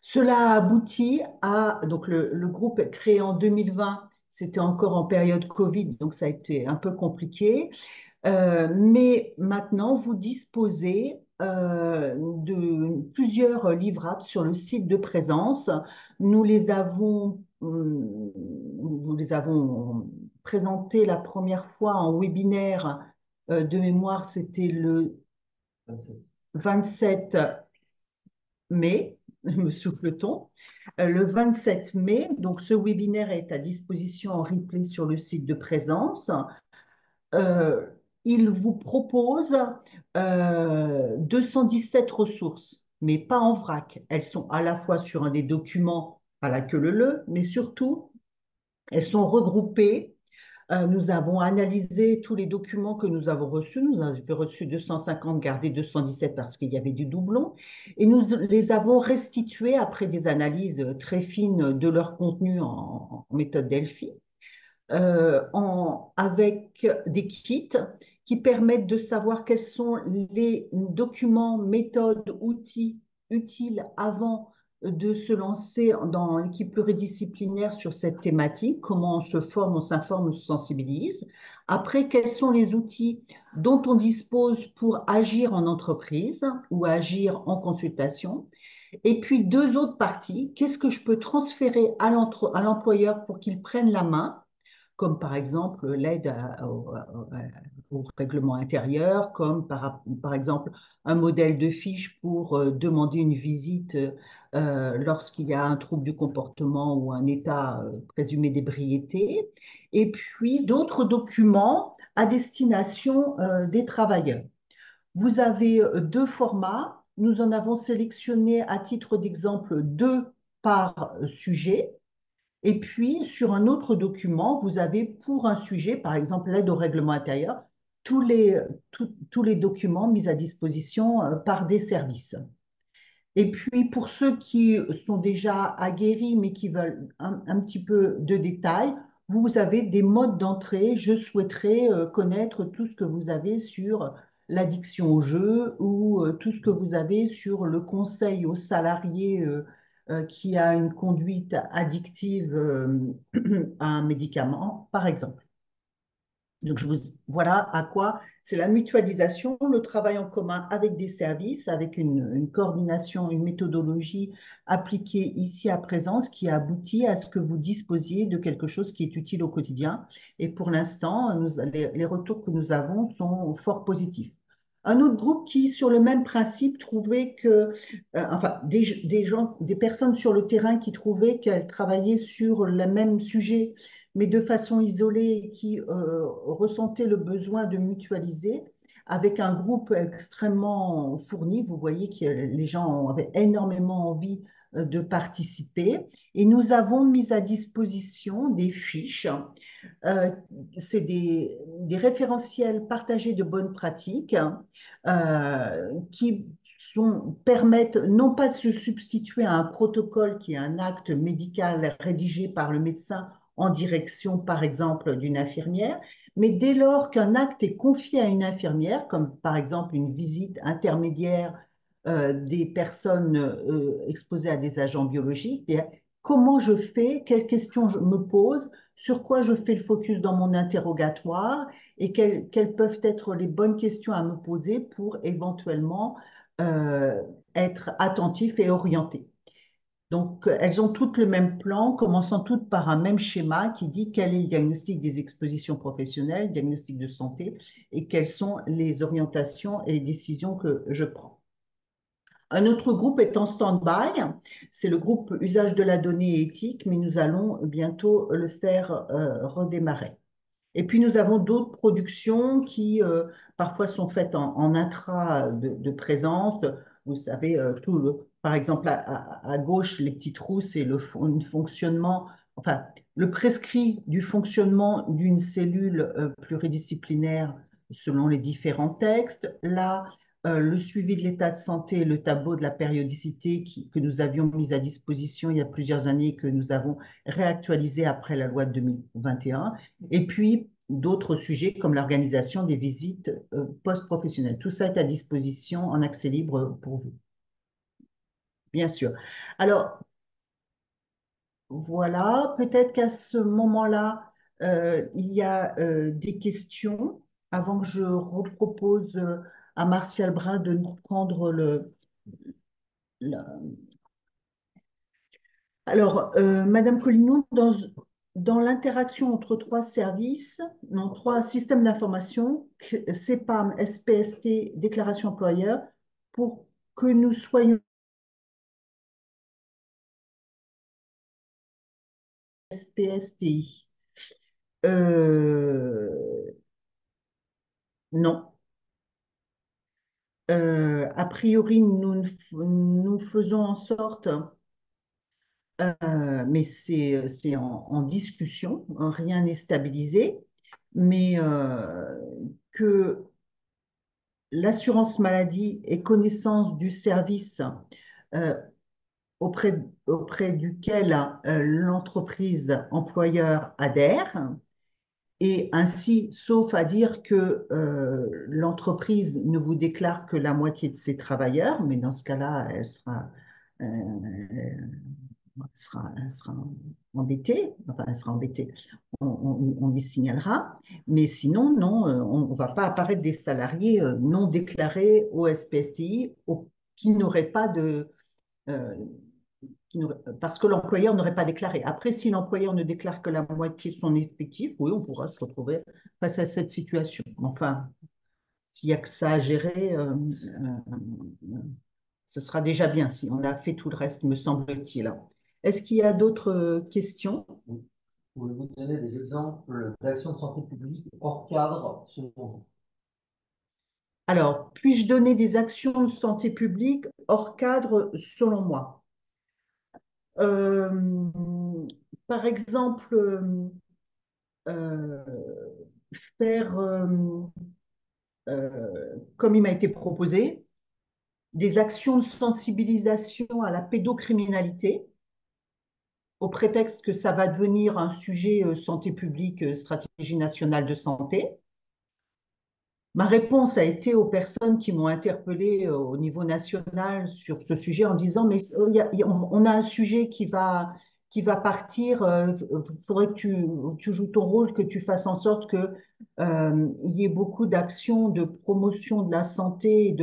Cela a abouti à, donc le groupe est créé en 2020, c'était encore en période Covid, donc ça a été un peu compliqué. Mais maintenant, vous disposez de plusieurs livrables sur le site de Présence. Nous les avons, vous les avons présentés la première fois en webinaire de mémoire, c'était le 27 mai, me souffle-t-on, le 27 mai. Donc, ce webinaire est à disposition en replay sur le site de Présence. Il vous propose 217 ressources, mais pas en vrac. Elles sont à la fois sur un des documents à la queue leu, mais surtout, elles sont regroupées. Nous avons analysé tous les documents que nous avons reçus. Nous avons reçu 250, gardé 217 parce qu'il y avait du doublon. Et nous les avons restitués après des analyses très fines de leur contenu en méthode Delphi. avec des kits qui permettent de savoir quels sont les documents, méthodes, outils utiles avant de se lancer dans l'équipe pluridisciplinaire sur cette thématique, comment on se forme, on s'informe, on se sensibilise. Après, quels sont les outils dont on dispose pour agir en entreprise ou agir en consultation. Et puis, deux autres parties, qu'est-ce que je peux transférer à l'employeur pour qu'il prenne la main, comme par exemple l'aide au règlement intérieur, comme par exemple un modèle de fiche pour demander une visite lorsqu'il y a un trouble du comportement ou un état présumé d'ébriété, et puis d'autres documents à destination des travailleurs. Vous avez deux formats. Nous en avons sélectionné à titre d'exemple deux par sujet. Et puis, sur un autre document, vous avez pour un sujet, par exemple l'aide au règlement intérieur, tous les documents mis à disposition par des services. Et puis, pour ceux qui sont déjà aguerris, mais qui veulent un petit peu de détails, vous avez des modes d'entrée. Je souhaiterais connaître tout ce que vous avez sur l'addiction au jeu ou tout ce que vous avez sur le conseil aux salariés qui a une conduite addictive à un médicament, par exemple. Donc, voilà à quoi c'est la mutualisation, le travail en commun avec des services, avec une coordination, une méthodologie appliquée ici à présent, ce qui aboutit à ce que vous disposiez de quelque chose qui est utile au quotidien. Et pour l'instant, les retours que nous avons sont fort positifs. Un autre groupe qui, sur le même principe, trouvait que, enfin, des gens, des personnes sur le terrain qui trouvaient qu'elles travaillaient sur le même sujet mais de façon isolée, qui ressentait le besoin de mutualiser avec un groupe extrêmement fourni. Vous voyez que les gens avaient énormément envie de participer. Et nous avons mis à disposition des fiches. Euh, c'est des référentiels partagés de bonnes pratiques qui permettent non pas de se substituer à un protocole qui est un acte médical rédigé par le médecin en direction, par exemple, d'une infirmière, mais dès lors qu'un acte est confié à une infirmière, comme par exemple une visite intermédiaire des personnes exposées à des agents biologiques, bien, comment je fais, quelles questions je me pose, sur quoi je fais le focus dans mon interrogatoire et quelles peuvent être les bonnes questions à me poser pour éventuellement euh, être attentif et orienté. Donc, elles ont toutes le même plan, commençant toutes par un même schéma qui dit quel est le diagnostic des expositions professionnelles, le diagnostic de santé, et quelles sont les orientations et les décisions que je prends. Un autre groupe est en stand-by, c'est le groupe usage de la donnée et éthique, mais nous allons bientôt le faire redémarrer. Et puis, nous avons d'autres productions qui parfois sont faites en intra de présence. Vous savez, par exemple, à gauche, les petits trous, c'est le fonctionnement, enfin, le prescrit du fonctionnement d'une cellule pluridisciplinaire selon les différents textes. Là, le suivi de l'état de santé, le tableau de la périodicité que nous avions mis à disposition il y a plusieurs années, que nous avons réactualisé après la loi de 2021. Et puis, d'autres sujets comme l'organisation des visites post-professionnelles. Tout ça est à disposition en accès libre pour vous, bien sûr. Alors, voilà, peut-être qu'à ce moment-là, il y a des questions avant que je repropose à Martial Brun de nous prendre la- Alors, Madame Collignon, dans l'interaction entre trois services, non, trois systèmes d'information, CEPAM, SPST, déclaration employeur, pour que nous soyons SPSTI. Non. A priori, nous faisons en sorte, mais c'est en discussion, hein, rien n'est stabilisé, mais que l'assurance maladie ait connaissance du service euh, auprès duquel l'entreprise employeur adhère Et ainsi, sauf à dire que l'entreprise ne vous déclare que la moitié de ses travailleurs, mais dans ce cas-là, elle sera embêtée, enfin, elle sera embêtée, on lui signalera, mais sinon, non, on ne va pas apparaître des salariés non déclarés au SPSTI qui n'auraient pas euh, parce que l'employeur n'aurait pas déclaré. Après, si l'employeur ne déclare que la moitié de son effectif, oui, on pourra se retrouver face à cette situation. Enfin, s'il n'y a que ça à gérer, ce sera déjà bien si on a fait tout le reste, me semble-t-il. Est-ce qu'il y a d'autres questions? Pouvez-vous donner des exemples d'actions de santé publique hors cadre selon vous? Alors, puis-je donner des actions de santé publique hors cadre selon moi? Euh, Par exemple, euh, faire, comme il m'a été proposé, des actions de sensibilisation à la pédocriminalité, au prétexte que ça va devenir un sujet santé publique, stratégie nationale de santé. Ma réponse a été aux personnes qui m'ont interpellée au niveau national sur ce sujet en disant, mais on a un sujet qui va partir, il faudrait que tu joues ton rôle, que tu fasses en sorte que, il y ait beaucoup d'actions de promotion de la santé et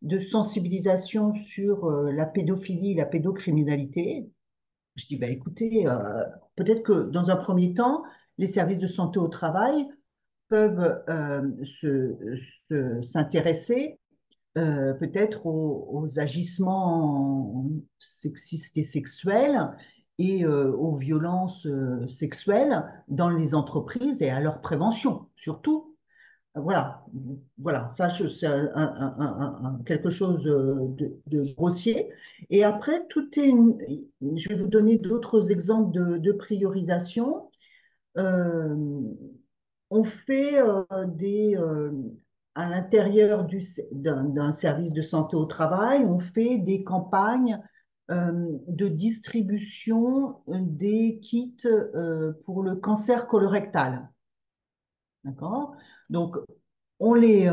de sensibilisation sur la pédophilie, la pédocriminalité. Je dis, bah, écoutez, peut-être que dans un premier temps, les services de santé au travail peuvent s'intéresser peut-être aux agissements sexistes et sexuels et aux violences sexuelles dans les entreprises et à leur prévention, surtout. Voilà, voilà, ça c'est quelque chose de grossier. Et après, je vais vous donner d'autres exemples de priorisation. Euh, on fait à l'intérieur d'un service de santé au travail, on fait des campagnes de distribution des kits pour le cancer colorectal. D'accord? Donc, on les,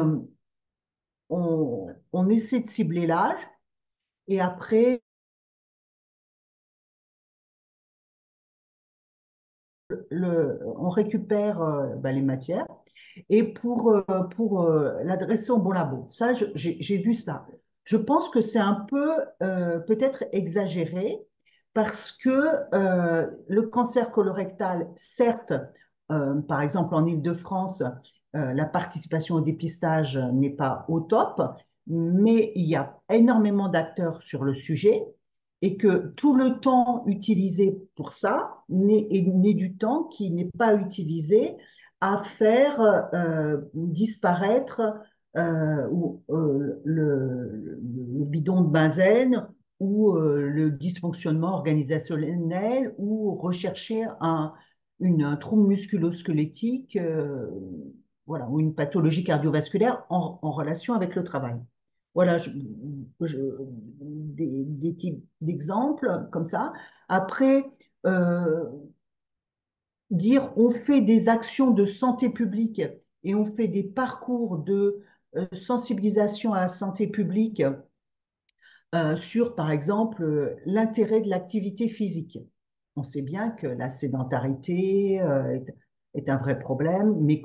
on essaie de cibler l'âge et après, on récupère les matières et pour l'adresser au bon labo. Ça, j'ai vu ça. Je pense que c'est un peu peut-être exagéré parce que le cancer colorectal, certes, par exemple en Île-de-France, la participation au dépistage n'est pas au top, mais il y a énormément d'acteurs sur le sujet et que tout le temps utilisé pour ça n'est du temps qui n'est pas utilisé à faire disparaître le bidon de benzène ou le dysfonctionnement organisationnel ou rechercher un trouble musculo-squelettique voilà, ou une pathologie cardiovasculaire en relation avec le travail. Voilà, des types d'exemples comme ça. Après, euh, dire on fait des actions de santé publique et on fait des parcours de sensibilisation à la santé publique sur, par exemple, l'intérêt de l'activité physique. On sait bien que la sédentarité est un vrai problème, mais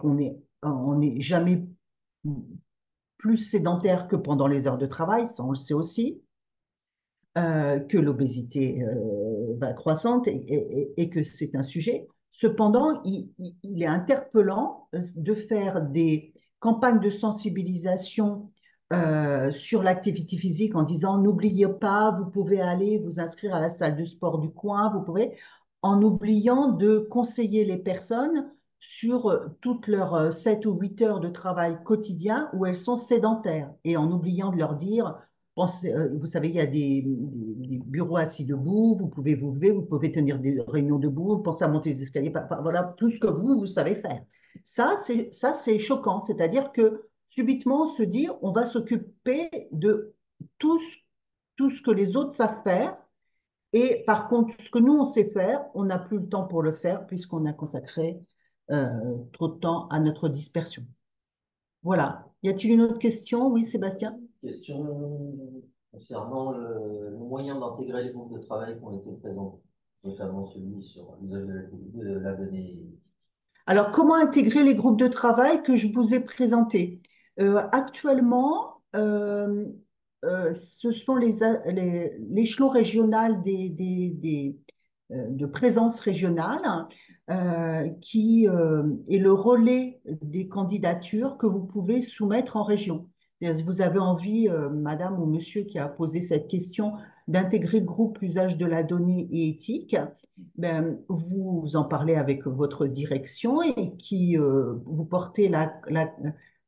on n'est jamais plus sédentaire que pendant les heures de travail, ça on le sait aussi, que l'obésité va croissante et que c'est un sujet. Cependant, il est interpellant de faire des campagnes de sensibilisation sur l'activité physique en disant n'oubliez pas, vous pouvez aller vous inscrire à la salle de sport du coin, vous pouvez, en oubliant de conseiller les personnes sur toutes leurs 7 ou 8 heures de travail quotidien où elles sont sédentaires et en oubliant de leur dire vous savez, il y a des bureaux assis debout, vous pouvez vous lever, vous pouvez tenir des réunions debout, pensez à monter les escaliers, enfin, voilà, tout ce que vous savez faire. Ça, c'est choquant, c'est-à-dire que subitement, on se dit, on va s'occuper de tout, tout ce que les autres savent faire, et par contre, ce que nous, on sait faire, on n'a plus le temps pour le faire, puisqu'on a consacré trop de temps à notre dispersion. Voilà. Y a-t-il une autre question? Oui, Sébastien? Question concernant le moyen d'intégrer les groupes de travail qui ont été présentés, notamment celui sur l'usage de la donnée. Alors, comment intégrer les groupes de travail que je vous ai présentés? Actuellement, ce sont l'échelon régional de présence régionale qui est le relais des candidatures que vous pouvez soumettre en région. Si vous avez envie, madame ou monsieur qui a posé cette question, d'intégrer le groupe usage de la donnée et éthique, ben, vous en parlez avec votre direction et qui vous portez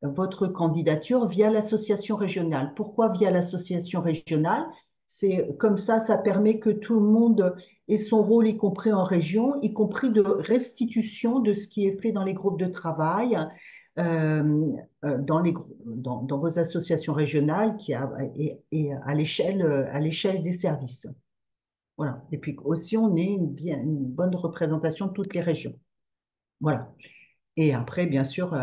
votre candidature via l'association régionale. Pourquoi via l'association régionale? C'est comme ça permet que tout le monde ait son rôle, y compris en région, y compris de restitution de ce qui est fait dans les groupes de travail, dans vos associations régionales et à l'échelle des services. Voilà. Et puis aussi, on est une bonne représentation de toutes les régions. Voilà. Et après, bien sûr,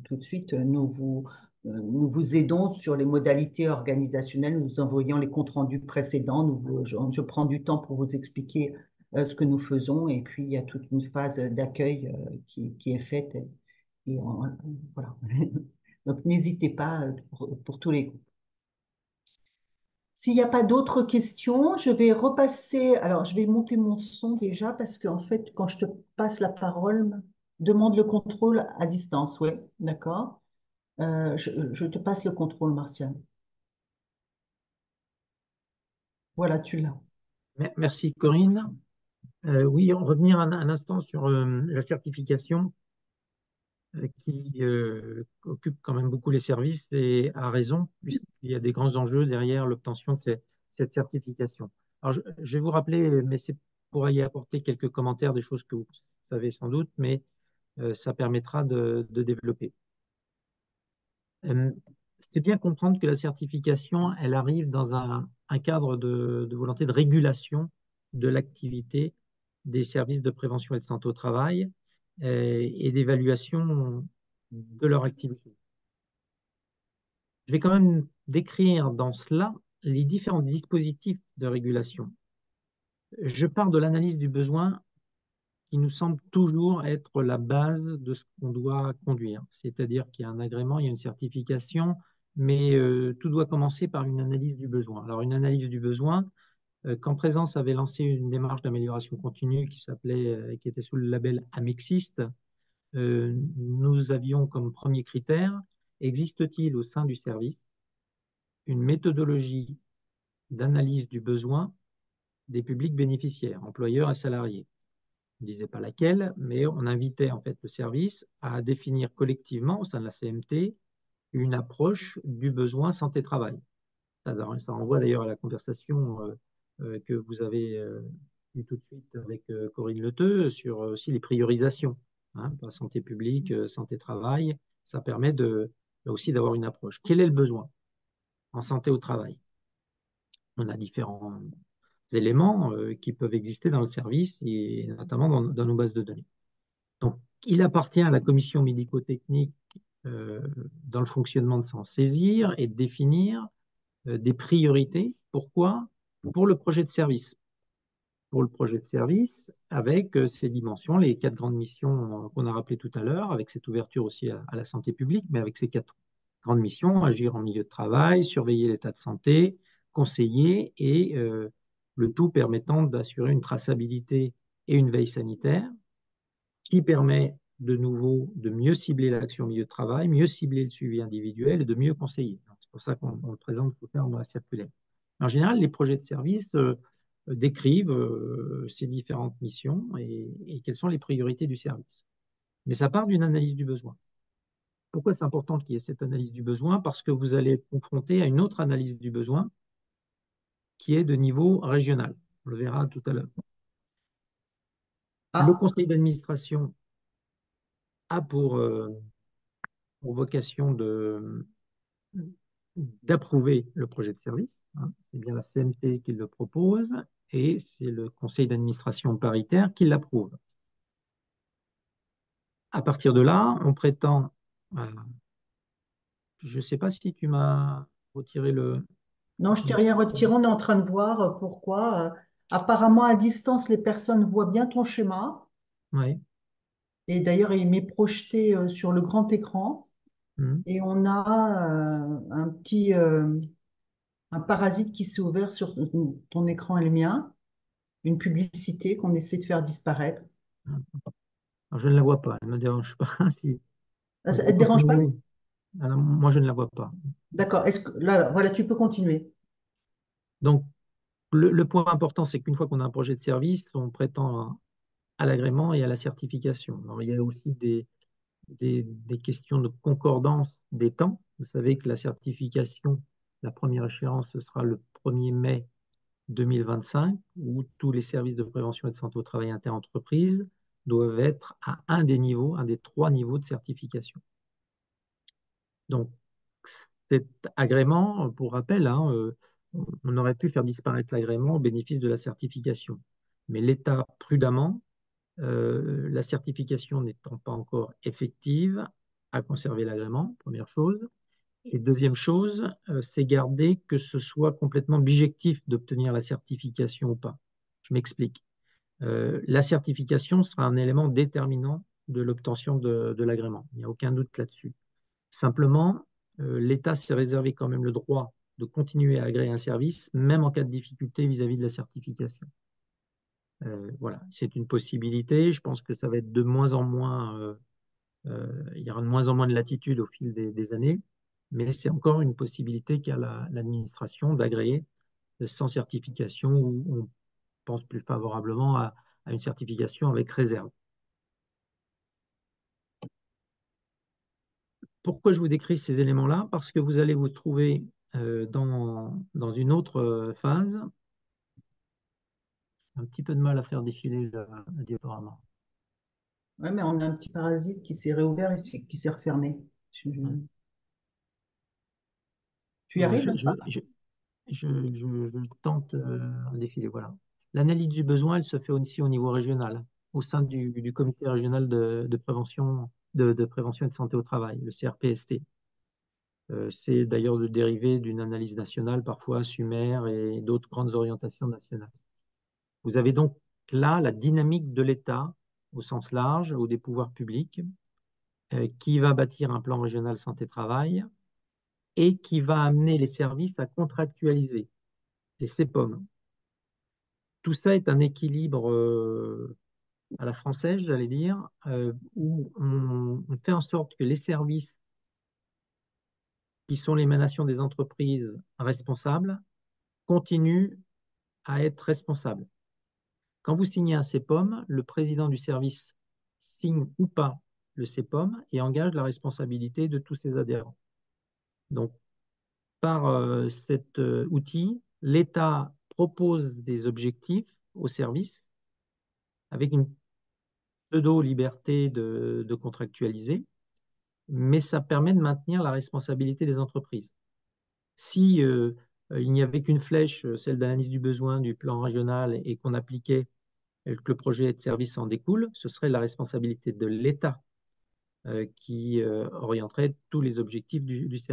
tout de suite, nous vous aidons sur les modalités organisationnelles, nous envoyons les comptes rendus précédents. Je prends du temps pour vous expliquer ce que nous faisons. Et puis, il y a toute une phase d'accueil qui est faite. Voilà. Donc, n'hésitez pas pour tous les groupes. S'il n'y a pas d'autres questions, je vais repasser. Alors, je vais monter mon son déjà parce qu'en fait, quand je te passe la parole, demande le contrôle à distance. Oui, d'accord. Je te passe le contrôle, Martial. Voilà, tu l'as. Merci Corinne. Oui, on revenir un instant sur la certification qui occupe quand même beaucoup les services et a raison, puisqu'il y a des grands enjeux derrière l'obtention de cette certification. Alors, je vais vous rappeler, mais c'est pour y apporter quelques commentaires, des choses que vous savez sans doute, mais ça permettra de développer. C'est bien comprendre que la certification, elle arrive dans un cadre de volonté de régulation de l'activité des services de prévention et de santé au travail et d'évaluation de leur activité. Je vais quand même décrire dans cela les différents dispositifs de régulation. Je pars de l'analyse du besoin qui nous semble toujours être la base de ce qu'on doit conduire. C'est-à-dire qu'il y a un agrément, il y a une certification, mais tout doit commencer par une analyse du besoin. Alors, une analyse du besoin, quand Présence avait lancé une démarche d'amélioration continue qui était sous le label Amexist, nous avions comme premier critère, existe-t-il au sein du service une méthodologie d'analyse du besoin des publics bénéficiaires, employeurs et salariés? On ne disait pas laquelle, mais on invitait en fait le service à définir collectivement au sein de la CMT une approche du besoin santé-travail. Ça renvoie d'ailleurs à la conversation que vous avez eue tout de suite avec Corinne Leteux sur aussi les priorisations. Hein, santé publique, santé-travail, ça permet aussi d'avoir une approche. Quel est le besoin en santé au travail? On a différents éléments qui peuvent exister dans le service et notamment dans nos bases de données. Donc, il appartient à la commission médico-technique dans le fonctionnement de s'en saisir et de définir des priorités. Pourquoi? Pour le projet de service. Pour le projet de service, avec ces dimensions, les 4 grandes missions qu'on a rappelées tout à l'heure, avec cette ouverture aussi à la santé publique, mais avec ces 4 grandes missions, agir en milieu de travail, surveiller l'état de santé, conseiller et le tout permettant d'assurer une traçabilité et une veille sanitaire qui permet de nouveau de mieux cibler l'action au milieu de travail, mieux cibler le suivi individuel et de mieux conseiller. C'est pour ça qu'on le présente sous forme circulaire. En général, les projets de service décrivent ces différentes missions et quelles sont les priorités du service. Mais ça part d'une analyse du besoin. Pourquoi c'est important qu'il y ait cette analyse du besoin? Parce que vous allez être confronté à une autre analyse du besoin qui est de niveau régional. On le verra tout à l'heure. Le conseil d'administration a pour vocation d'approuver le projet de service. Hein. C'est bien la CMT qui le propose et c'est le conseil d'administration paritaire qui l'approuve. À partir de là, on prétend, je ne sais pas si tu m'as retiré le... Non, je t'ai rien retiré. On est en train de voir pourquoi. Apparemment, à distance, les personnes voient bien ton schéma. Ouais. Et d'ailleurs, il m'est projeté sur le grand écran. Mhm. Et on a un parasite qui s'est ouvert sur ton écran et le mien. Une publicité qu'on essaie de faire disparaître. Alors, je ne la vois pas, elle ne me dérange pas. Si Ah, on ça peut ne te dérange pas? continuer. Alors, moi, je ne la vois pas. D'accord. Est-ce que là, voilà, tu peux continuer. Donc, le point important, c'est qu'une fois qu'on a un projet de service, on prétend à l'agrément et à la certification. Alors, il y a aussi des questions de concordance des temps. Vous savez que la certification, la première échéance, ce sera le 1er mai 2025, où tous les services de prévention et de santé au travail interentreprise doivent être à un des niveaux, un des 3 niveaux de certification. Donc, cet agrément, pour rappel, hein, on aurait pu faire disparaître l'agrément au bénéfice de la certification. Mais l'État, prudemment, la certification n'étant pas encore effective, a conservé l'agrément, première chose. Et deuxième chose, c'est garder que ce soit complètement bijectif d'obtenir la certification ou pas. Je m'explique. La certification sera un élément déterminant de l'obtention de l'agrément. Il n'y a aucun doute là-dessus. Simplement, l'État s'est réservé quand même le droit de continuer à agréer un service, même en cas de difficulté vis-à-vis de la certification. Voilà, c'est une possibilité. Je pense que ça va être de moins en moins, il y aura de moins en moins de latitude au fil des années, mais c'est encore une possibilité qu'a l'administration d'agréer sans certification ou on pense plus favorablement à une certification avec réserve. Pourquoi je vous décris ces éléments-là? Parce que vous allez vous trouver dans une autre phase, un petit peu de mal à faire défiler le diaporama. Oui, mais on a un petit parasite qui s'est réouvert et qui s'est refermé. Ouais. Tu y Alors, arrives ou pas? je tente un défilé. Voilà. L'analyse du besoin, elle se fait aussi au niveau régional, au sein du comité régional de prévention, de prévention et de santé au travail, le CRPST. C'est d'ailleurs le dérivé d'une analyse nationale, parfois SUMER et d'autres grandes orientations nationales. Vous avez donc là la dynamique de l'État au sens large, ou des pouvoirs publics, qui va bâtir un plan régional santé-travail et qui va amener les services à contractualiser, les CPOM. Tout ça est un équilibre à la française, j'allais dire, où on fait en sorte que les services qui sont l'émanation des entreprises responsables continuent à être responsables. Quand vous signez un CPOM, le président du service signe ou pas le CPOM et engage la responsabilité de tous ses adhérents. Donc, par cet outil, l'État propose des objectifs au service avec une pseudo-liberté de contractualiser, mais ça permet de maintenir la responsabilité des entreprises. Si il n'y avait qu'une flèche, celle d'analyse du besoin du plan régional, et qu'on appliquait que le projet de service en découle, ce serait la responsabilité de l'État qui orienterait tous les objectifs du service.